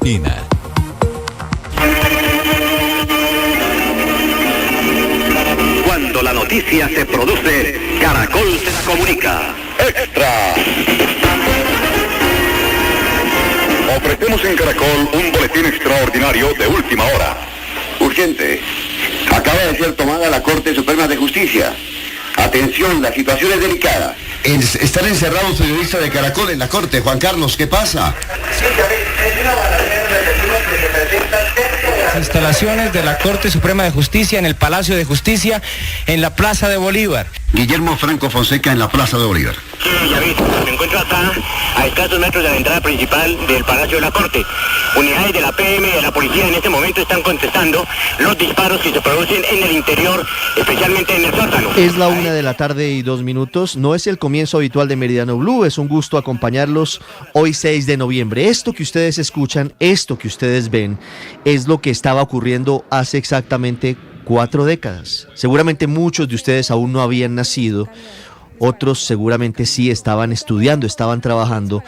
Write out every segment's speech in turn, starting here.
esquina. Cuando la noticia se produce, Caracol se la comunica. ¡Extra! Ofrecemos en Caracol un boletín extraordinario de última hora. Urgente. Acaba de ser tomada la Corte Suprema de Justicia. Atención, la situación es delicada. Están encerrados periodistas de Caracol en la Corte. Juan Carlos, ¿qué pasa? Sí, es una balacera de vecinos que se presenta cerca de las instalaciones de la Corte Suprema de Justicia en el Palacio de Justicia en la Plaza de Bolívar. Guillermo Franco Fonseca en la Plaza de Bolívar. Sí, ya vi, me encuentro acá a escasos metros de la entrada principal del Palacio de la Corte. Unidades de la PM y de la policía en este momento están contestando los disparos que se producen en el interior, especialmente en el sótano. Es la 1:02 p.m. No es el comienzo habitual de Meridiano Blue, es un gusto acompañarlos hoy 6 de noviembre. Esto que ustedes escuchan, esto que ustedes ven, es lo que estaba ocurriendo hace exactamente 4 décadas. Seguramente muchos de ustedes aún no habían nacido, otros seguramente sí estaban estudiando, estaban trabajando.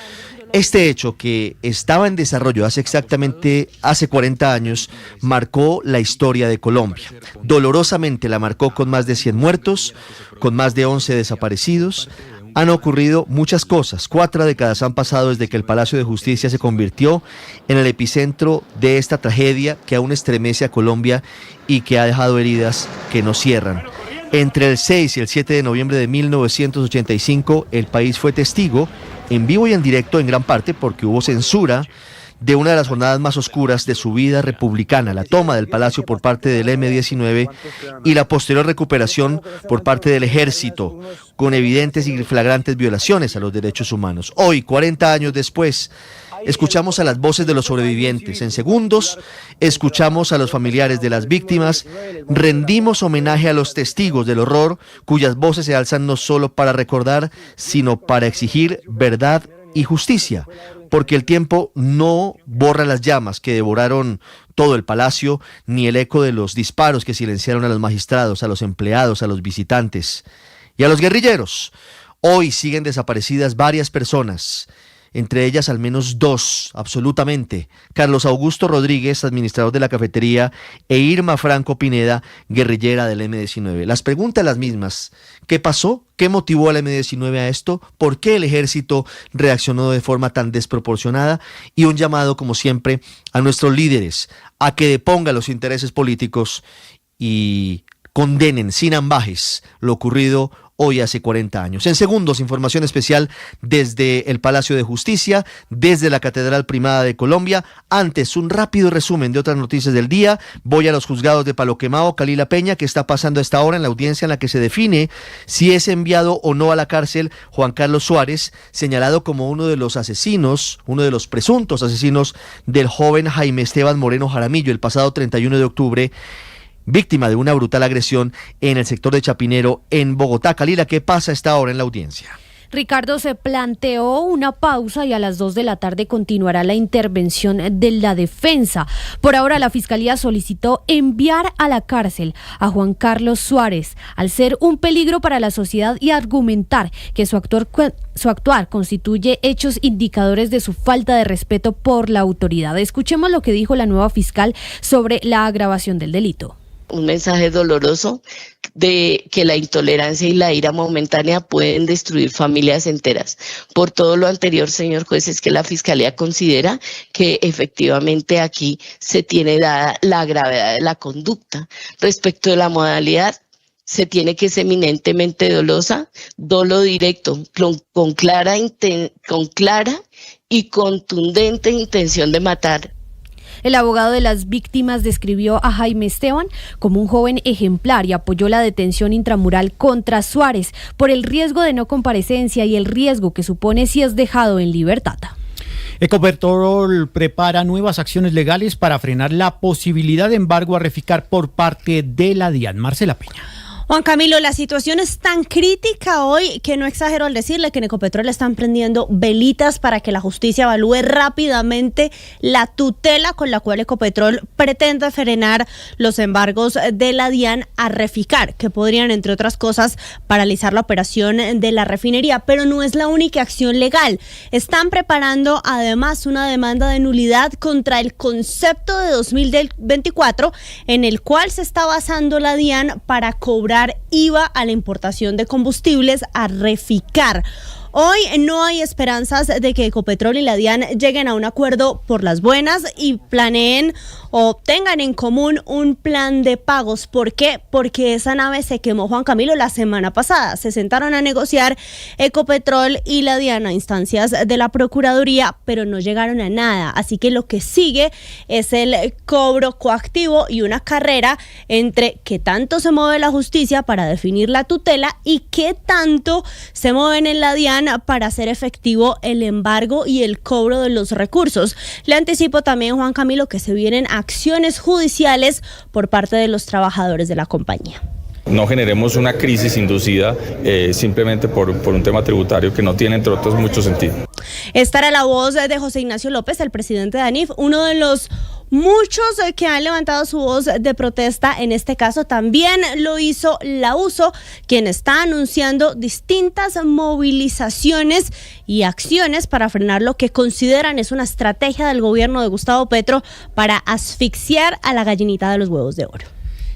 Este hecho que estaba en desarrollo hace 40 años marcó la historia de Colombia. Dolorosamente la marcó con más de 100 muertos, con más de 11 desaparecidos. Han ocurrido muchas cosas. 4 décadas han pasado desde que el Palacio de Justicia se convirtió en el epicentro de esta tragedia que aún estremece a Colombia y que ha dejado heridas que no cierran. Entre el 6 y el 7 de noviembre de 1985, el país fue testigo, en vivo y en directo en gran parte porque hubo censura, de una de las jornadas más oscuras de su vida republicana, la toma del Palacio por parte del M-19 y la posterior recuperación por parte del ejército, con evidentes y flagrantes violaciones a los derechos humanos. Hoy, 40 años después, escuchamos a las voces de los sobrevivientes. En segundos, escuchamos a los familiares de las víctimas, rendimos homenaje a los testigos del horror, cuyas voces se alzan no solo para recordar, sino para exigir verdad y justicia, porque el tiempo no borra las llamas que devoraron todo el palacio, ni el eco de los disparos que silenciaron a los magistrados, a los empleados, a los visitantes y a los guerrilleros. Hoy siguen desaparecidas varias personas, entre ellas al menos 2, absolutamente: Carlos Augusto Rodríguez, administrador de la cafetería, e Irma Franco Pineda, guerrillera del M-19. Las preguntas las mismas: ¿qué pasó? ¿Qué motivó al M-19 a esto? ¿Por qué el ejército reaccionó de forma tan desproporcionada? Y un llamado, como siempre, a nuestros líderes a que depongan los intereses políticos y condenen sin ambajes lo ocurrido hoy hace 40 años. En segundos, información especial desde el Palacio de Justicia, desde la Catedral Primada de Colombia. Antes, un rápido resumen de otras noticias del día. Voy a los juzgados de Palo Quemado, Cali La Peña, que está pasando a esta hora en la audiencia en la que se define si es enviado o no a la cárcel Juan Carlos Suárez, señalado como uno de los asesinos, uno de los presuntos asesinos del joven Jaime Esteban Moreno Jaramillo el pasado 31 de octubre, víctima de una brutal agresión en el sector de Chapinero, en Bogotá. Kalila, ¿qué pasa a esta hora en la audiencia? Ricardo, se planteó una pausa y a las 2 de la tarde continuará la intervención de la defensa. Por ahora, la Fiscalía solicitó enviar a la cárcel a Juan Carlos Suárez, al ser un peligro para la sociedad, y argumentar que su actuar constituye hechos indicadores de su falta de respeto por la autoridad. Escuchemos lo que dijo la nueva fiscal sobre la agravación del delito. Un mensaje doloroso de que la intolerancia y la ira momentánea pueden destruir familias enteras. Por todo lo anterior, señor juez, es que la Fiscalía considera que efectivamente aquí se tiene dada la gravedad de la conducta. Respecto de la modalidad, se tiene que ser eminentemente dolosa, dolo directo, con clara y contundente intención de matar. El abogado de las víctimas describió a Jaime Esteban como un joven ejemplar y apoyó la detención intramural contra Suárez por el riesgo de no comparecencia y el riesgo que supone si es dejado en libertad. Ecopetrol prepara nuevas acciones legales para frenar la posibilidad de embargo a Reficar por parte de la DIAN. Marcela Peña. Juan Camilo, la situación es tan crítica hoy que no exagero al decirle que en Ecopetrol están prendiendo velitas para que la justicia evalúe rápidamente la tutela con la cual Ecopetrol pretende frenar los embargos de la DIAN a Reficar, que podrían, entre otras cosas, paralizar la operación de la refinería. Pero no es la única acción legal. Están preparando además una demanda de nulidad contra el concepto de 2024 en el cual se está basando la DIAN para cobrar IVA a la importación de combustibles a Reficar. Hoy no hay esperanzas de que Ecopetrol y la DIAN lleguen a un acuerdo por las buenas y planeen o tengan en común un plan de pagos. ¿Por qué? Porque esa nave se quemó, Juan Camilo, la semana pasada. Se sentaron a negociar Ecopetrol y la DIAN a instancias de la Procuraduría, pero no llegaron a nada. Así que lo que sigue es el cobro coactivo y una carrera entre qué tanto se mueve la justicia para definir la tutela y qué tanto se mueven en la DIAN para hacer efectivo el embargo y el cobro de los recursos. Le anticipo también, Juan Camilo, que se vienen acciones judiciales por parte de los trabajadores de la compañía. No generemos una crisis inducida simplemente por un tema tributario que no tiene, entre otros, mucho sentido. Esta era la voz de José Ignacio López, el presidente de ANIF, uno de los muchos que han levantado su voz de protesta. En este caso también lo hizo la USO, quien está anunciando distintas movilizaciones y acciones para frenar lo que consideran es una estrategia del gobierno de Gustavo Petro para asfixiar a la gallinita de los huevos de oro.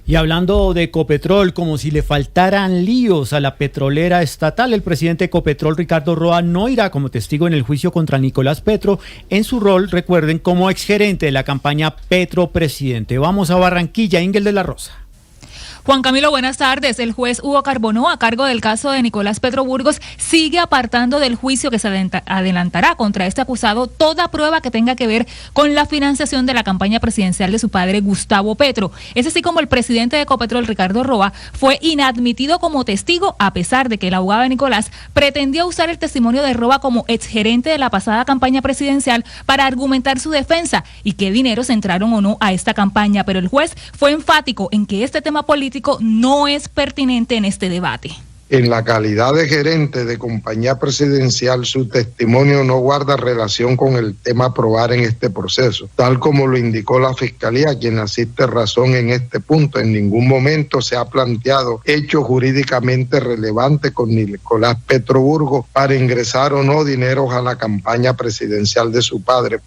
Y hablando de Ecopetrol, como si le faltaran líos a la petrolera estatal, el presidente de Ecopetrol, Ricardo Roa, no irá como testigo en el juicio contra Nicolás Petro en su rol, recuerden, como exgerente de la campaña Petro Presidente. Vamos a Barranquilla, Ingel de la Rosa. Juan Camilo, buenas tardes. El juez Hugo Carbonó, a cargo del caso de Nicolás Petro Burgos, sigue apartando del juicio que se adelantará contra este acusado toda prueba que tenga que ver con la financiación de la campaña presidencial de su padre Gustavo Petro. Es así como el presidente de Ecopetrol, Ricardo Roa, fue inadmitido como testigo, a pesar de que el abogado de Nicolás pretendía usar el testimonio de Roa como exgerente de la pasada campaña presidencial para argumentar su defensa y qué dineros entraron o no a esta campaña. Pero el juez fue enfático en que este tema político no es pertinente en este debate. En la calidad de gerente de compañía presidencial, su testimonio no guarda relación con el tema a probar en este proceso, tal como lo indicó la Fiscalía, quien asiste razón en este punto. En ningún momento se ha planteado hecho jurídicamente relevante con Nicolás Petro Burgos para ingresar o no dineros a la campaña presidencial de su padre.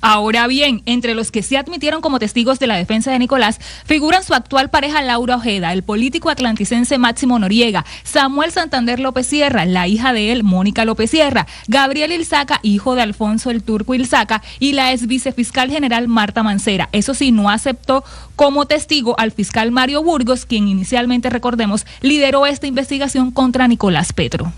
Ahora bien, entre los que se admitieron como testigos de la defensa de Nicolás figuran su actual pareja Laura Ojeda, el político atlanticense Máximo Noriega, Samuel Santander López Sierra, la hija de él, Mónica López Sierra, Gabriel Ilzaca, hijo de Alfonso el Turco Ilzaca, y la ex vicefiscal general Marta Mancera. Eso sí, no aceptó como testigo al fiscal Mario Burgos, quien inicialmente, recordemos, lideró esta investigación contra Nicolás Petro.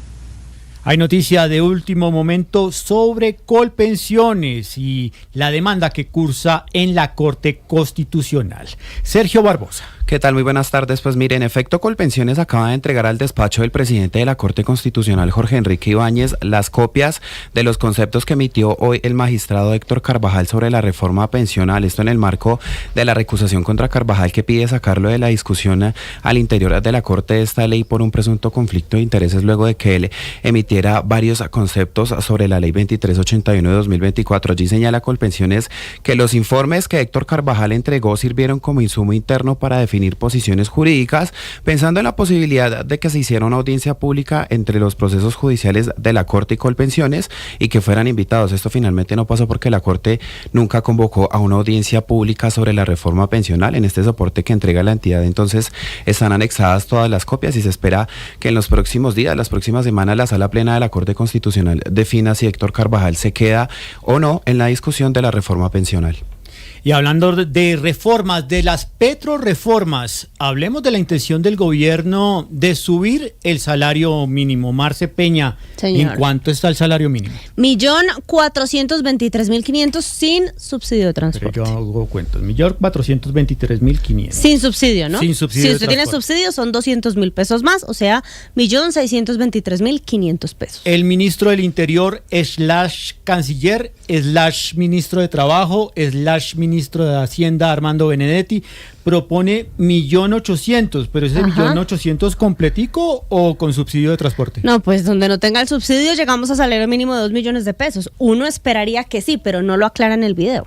Hay noticia de último momento sobre Colpensiones y la demanda que cursa en la Corte Constitucional. Sergio Barbosa. ¿Qué tal? Muy buenas tardes. Pues mire, en efecto, Colpensiones acaba de entregar al despacho del presidente de la Corte Constitucional, Jorge Enrique Ibáñez, las copias de los conceptos que emitió hoy el magistrado Héctor Carvajal sobre la reforma pensional. Esto en el marco de la recusación contra Carvajal, que pide sacarlo de la discusión al interior de la Corte de esta ley por un presunto conflicto de intereses, luego de que él emitiera varios conceptos sobre la ley 2381 de 2024. Allí señala Colpensiones que los informes que Héctor Carvajal entregó sirvieron como insumo interno para definir posiciones jurídicas, pensando en la posibilidad de que se hiciera una audiencia pública entre los procesos judiciales de la Corte y Colpensiones y que fueran invitados. Esto finalmente no pasó porque la Corte nunca convocó a una audiencia pública sobre la reforma pensional. En este soporte que entrega la entidad, entonces, están anexadas todas las copias y se espera que en los próximos días, las próximas semanas, la Sala Plena de la Corte Constitucional defina si Héctor Carvajal se queda o no en la discusión de la reforma pensional. Y hablando de reformas, de las petroreformas, hablemos de la intención del gobierno de subir el salario mínimo. Marce Peña, señor, ¿en cuánto está el salario mínimo? 1.423.500 sin subsidio de transporte. Pero yo hago cuentas, 1.423.500. Sin subsidio, ¿no? Sin subsidio. Si usted tiene subsidio son 200.000 pesos más, o sea, 1.623.500 pesos. El ministro del Interior / canciller / ministro de Trabajo / ministro ministro de Hacienda, Armando Benedetti, propone 1.800.000, pero ese 1.800.000 completico o con subsidio de transporte. No, pues donde no tenga el subsidio llegamos a salario mínimo de 2 millones de pesos. Uno esperaría que sí, pero no lo aclara en el video.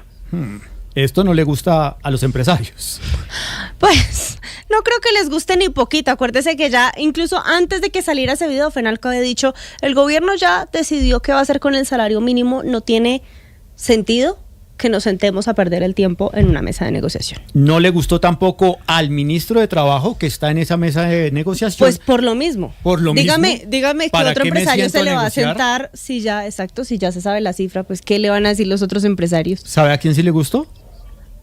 Esto no le gusta a los empresarios. Pues no creo que les guste ni poquito. Acuérdese que ya incluso antes de que saliera ese video, Fenalco había dicho, el gobierno ya decidió qué va a hacer con el salario mínimo, no tiene sentido que nos sentemos a perder el tiempo en una mesa de negociación. ¿No le gustó tampoco al ministro de Trabajo que está en esa mesa de negociación? Pues por lo mismo. Dígame que otro empresario se le va a sentar si ya se sabe la cifra, pues ¿qué le van a decir los otros empresarios? ¿Sabe a quién sí le gustó?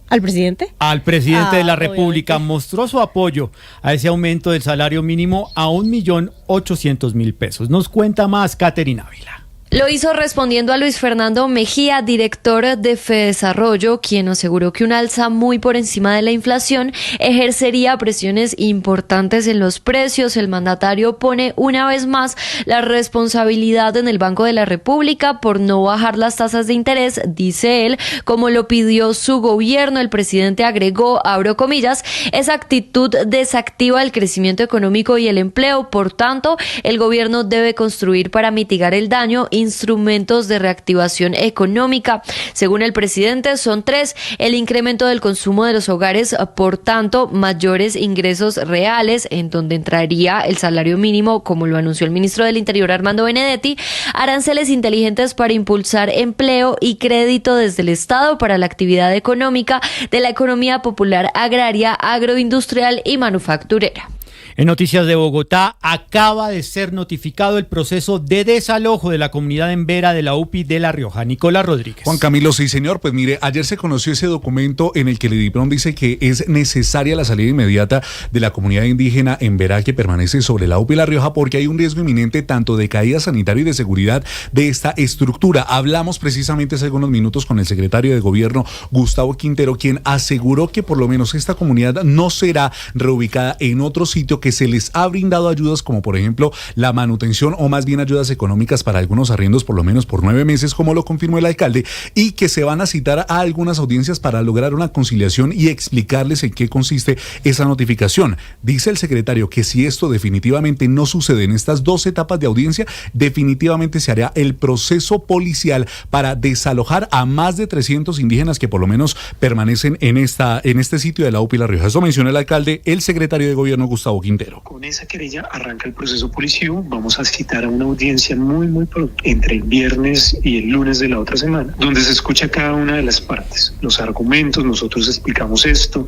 ¿Al presidente? Al presidente de la República. Obviamente. Mostró su apoyo a ese aumento del salario mínimo a 1.800.000 pesos. Nos cuenta más Caterina Ávila. Lo hizo respondiendo a Luis Fernando Mejía, director de Fedesarrollo, quien aseguró que un alza muy por encima de la inflación ejercería presiones importantes en los precios. El mandatario pone una vez más la responsabilidad en el Banco de la República por no bajar las tasas de interés, dice él, como lo pidió su gobierno. El presidente agregó, abro comillas, esa actitud desactiva el crecimiento económico y el empleo. Por tanto, el gobierno debe construir para mitigar el daño instrumentos de reactivación económica. Según el presidente, son 3: el incremento del consumo de los hogares, por tanto, mayores ingresos reales, en donde entraría el salario mínimo, como lo anunció el ministro del Interior, Armando Benedetti, aranceles inteligentes para impulsar empleo y crédito desde el Estado para la actividad económica de la economía popular agraria, agroindustrial y manufacturera. En noticias de Bogotá, acaba de ser notificado el proceso de desalojo de la comunidad en Vera de la UPI de La Rioja. Nicolás Rodríguez. Juan Camilo, sí señor, pues mire, ayer se conoció ese documento en el que el IDIPRON dice que es necesaria la salida inmediata de la comunidad indígena en Vera que permanece sobre la UPI La Rioja porque hay un riesgo inminente tanto de caída sanitaria y de seguridad de esta estructura. Hablamos precisamente hace algunos minutos con el secretario de Gobierno, Gustavo Quintero, quien aseguró que por lo menos esta comunidad no será reubicada en otro sitio, que se les ha brindado ayudas como por ejemplo la manutención o más bien ayudas económicas para algunos arriendos por lo menos por 9 meses, como lo confirmó el alcalde, y que se van a citar a algunas audiencias para lograr una conciliación y explicarles en qué consiste esa notificación. Dice el secretario que si esto definitivamente no sucede en estas 2 etapas de audiencia, definitivamente se hará el proceso policial para desalojar a más de 300 indígenas que por lo menos permanecen en este sitio de la UPI La Rioja. Eso mencionó el alcalde, el secretario de Gobierno, Gustavo Quintero. Con esa querella arranca el proceso policivo. Vamos a citar a una audiencia muy pronto, entre el viernes y el lunes de la otra semana, donde se escucha cada una de las partes, los argumentos, nosotros explicamos esto,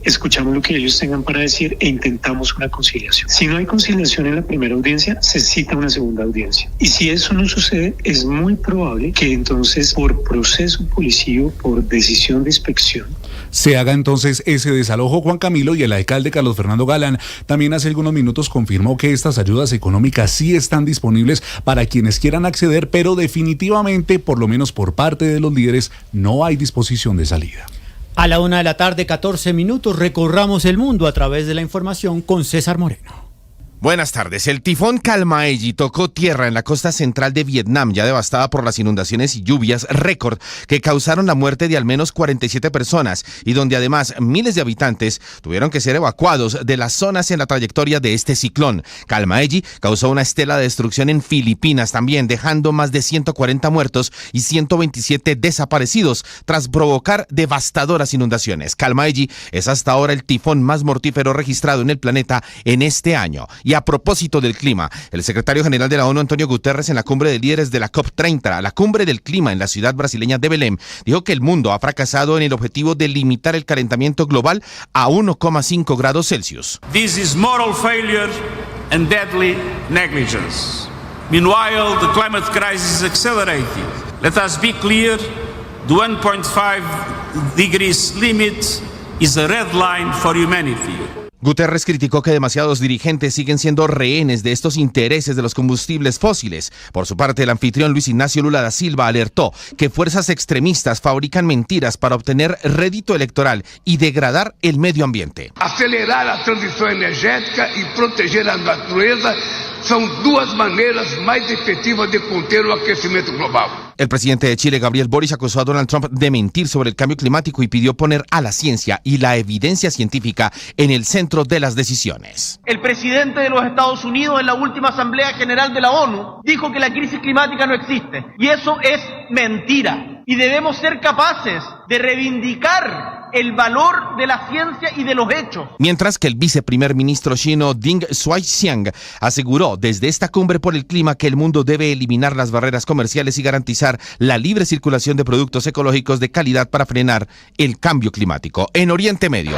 escuchamos lo que ellos tengan para decir e intentamos una conciliación. Si no hay conciliación en la primera audiencia, se cita una segunda audiencia. Y si eso no sucede, es muy probable que entonces por proceso policivo, por decisión de inspección, se haga entonces ese desalojo, Juan Camilo, y el alcalde Carlos Fernando Galán también hace algunos minutos confirmó que estas ayudas económicas sí están disponibles para quienes quieran acceder, pero definitivamente, por lo menos por parte de los líderes, no hay disposición de salida. A la 1:14 p.m, recorramos el mundo a través de la información con César Moreno. Buenas tardes. El tifón Kalmaegi tocó tierra en la costa central de Vietnam, ya devastada por las inundaciones y lluvias récord que causaron la muerte de al menos 47 personas y donde además miles de habitantes tuvieron que ser evacuados de las zonas en la trayectoria de este ciclón. Kalmaegi causó una estela de destrucción en Filipinas también, dejando más de 140 muertos y 127 desaparecidos tras provocar devastadoras inundaciones. Kalmaegi es hasta ahora el tifón más mortífero registrado en el planeta en este año. Y a propósito del clima, el secretario general de la ONU, Antonio Guterres, en la cumbre de líderes de la COP30, la cumbre del clima en la ciudad brasileña de Belém, dijo que el mundo ha fracasado en el objetivo de limitar el calentamiento global a 1,5 grados Celsius. This is moral failure and deadly negligence. Meanwhile, the climate crisis is accelerating. Let us be clear, the 1.5 degrees limit is a red line for humanity. Guterres criticó que demasiados dirigentes siguen siendo rehenes de estos intereses de los combustibles fósiles. Por su parte, el anfitrión Luis Ignacio Lula da Silva alertó que fuerzas extremistas fabrican mentiras para obtener rédito electoral y degradar el medio ambiente. Acelerar la transición energética y proteger la naturaleza são duas maneiras mais efetivas de conter o aquecimento global. El presidente de Chile, Gabriel Boric, acusó a Donald Trump de mentir sobre el cambio climático y pidió poner a la ciencia y la evidencia científica en el centro de las decisiones. El presidente de los Estados Unidos en la última Asamblea General de la ONU dijo que la crisis climática no existe y eso es mentira. Y debemos ser capaces de reivindicar el valor de la ciencia y de los hechos. Mientras que el viceprimer ministro chino Ding Xuexiang aseguró desde esta cumbre por el clima que el mundo debe eliminar las barreras comerciales y garantizar la libre circulación de productos ecológicos de calidad para frenar el cambio climático. En Oriente Medio.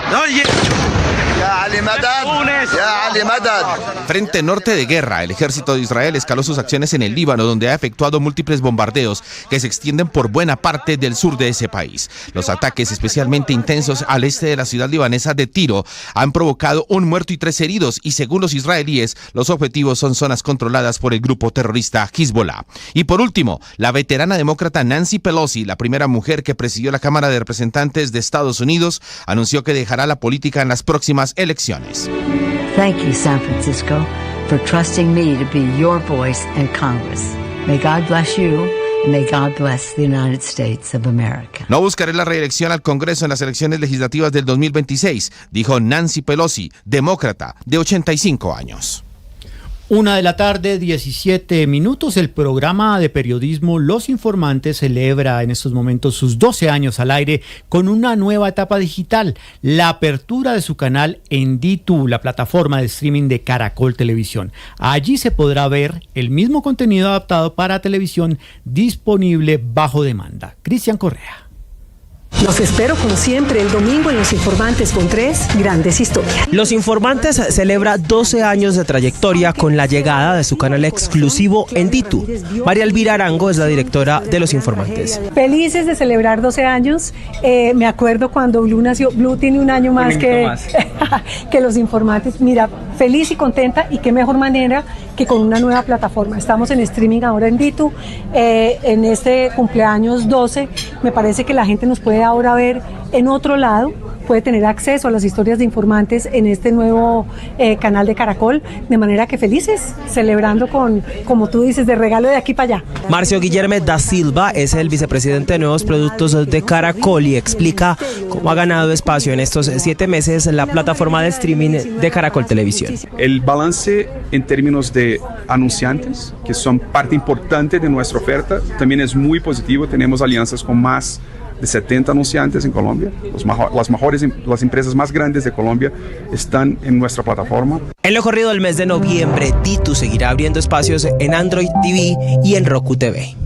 Frente norte de guerra, el ejército de Israel escaló sus acciones en el Líbano, donde ha efectuado múltiples bombardeos que se extienden por buena parte del sur de ese país. Los ataques, especialmente intensos al este de la ciudad libanesa de Tiro, han provocado un muerto y 3 heridos, y según los israelíes, los objetivos son zonas controladas por el grupo terrorista Hezbollah. Y por último, la veterana demócrata Nancy Pelosi, la primera mujer que presidió la Cámara de Representantes de Estados Unidos, anunció que dejará la política en las próximas elecciones. Thank you, San Francisco, for trusting me to be your voice in Congress. May God bless you. May God bless the United States of America. No buscaré la reelección al Congreso en las elecciones legislativas del 2026, dijo Nancy Pelosi, demócrata de 85 años. 1:17 p.m. El programa de periodismo Los Informantes celebra en estos momentos sus 12 años al aire con una nueva etapa digital, la apertura de su canal en D2, la plataforma de streaming de Caracol Televisión. Allí se podrá ver el mismo contenido adaptado para televisión disponible bajo demanda. Cristian Correa. Los espero como siempre el domingo en Los Informantes con 3 grandes historias. Los Informantes celebra 12 años de trayectoria con la llegada de su canal exclusivo en D2. María Elvira Arango es la directora de Los Informantes. Felices de celebrar 12 años. Me acuerdo cuando Blue nació. Blue tiene un año más que Los Informantes. Mira, feliz y contenta, y qué mejor manera que con una nueva plataforma. Estamos en streaming ahora en D2. En este cumpleaños 12 me parece que la gente nos puede ahora ver en otro lado, puede tener acceso a las historias de Informantes en este nuevo canal de Caracol, de manera que felices, celebrando con, como tú dices, de regalo de aquí para allá. Marcio Guillerme da Silva es el vicepresidente de Nuevos Productos de Caracol y explica cómo ha ganado espacio en estos 7 meses la plataforma de streaming de Caracol Televisión. El balance en términos de anunciantes, que son parte importante de nuestra oferta, también es muy positivo. Tenemos alianzas con más de 70 anunciantes en Colombia. Las empresas más grandes de Colombia están en nuestra plataforma. En lo corrido del mes de noviembre, D2 seguirá abriendo espacios en Android TV y en Roku TV.